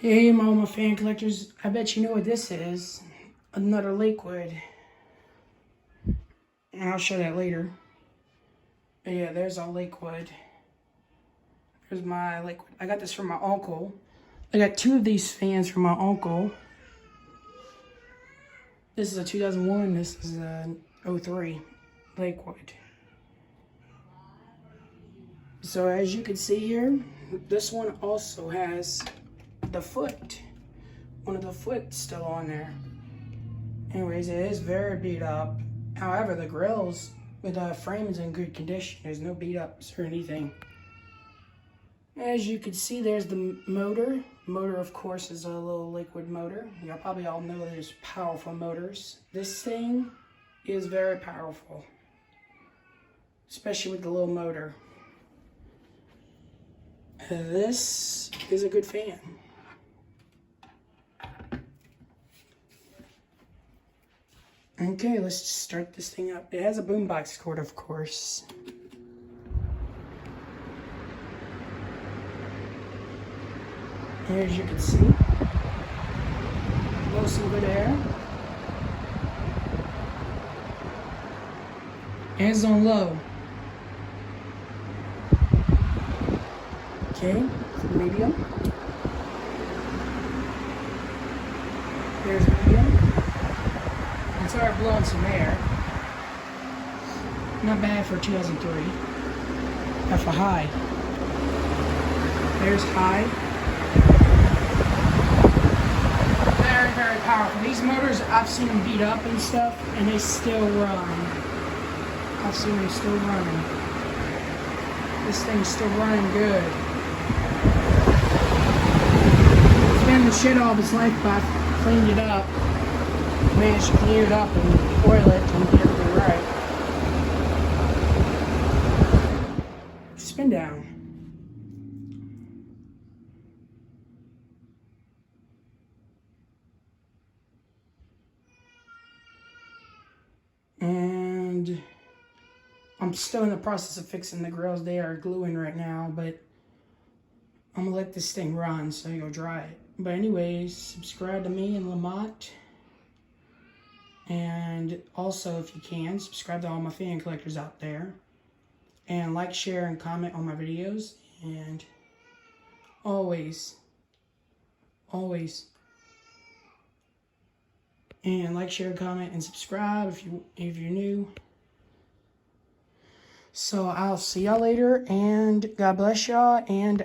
Hey, my fan collectors, I bet you know what this is. Another Lakewood. And I'll show that later. But yeah, there's our Lakewood. There's my Lakewood. I got this from my uncle. I got two of these fans from my uncle. This is a 2001, this is a 03 Lakewood. So as you can see here, this one also has the foot. One of the foot still on there. Anyways, it is very beat up. However, the grills with the frame is in good condition. There's no beat ups or anything. As you can see, there's the motor. Motor, of course, is a little Lakewood motor. Y'all probably all know there's powerful motors. This thing is very powerful, especially with the little motor. This is a good fan. Okay, let's just start this thing up. It has a boombox cord, of course. As you can see, blow some good air. Hands on low. Okay, medium. There's medium. It started blowing some air. Not bad for 2003. That's for high. There's high. Very, very powerful. These motors, I've seen them beat up and stuff, and they still run. I've seen them still running. This thing's still running good. It's been the shit all of its life, but I've cleaned it up. Managed to clean it up and oil it and get everything right. Spin down. And I'm still in the process of fixing the grills. They are gluing right now, but I'm gonna let this thing run so you'll dry it. But anyways, subscribe to me and Lamont. And also, if you can, subscribe to all my fan collectors out there. And like, share, and comment on my videos. And always. And like, share, comment, and subscribe if you're new. So I'll see y'all later, and God bless y'all, and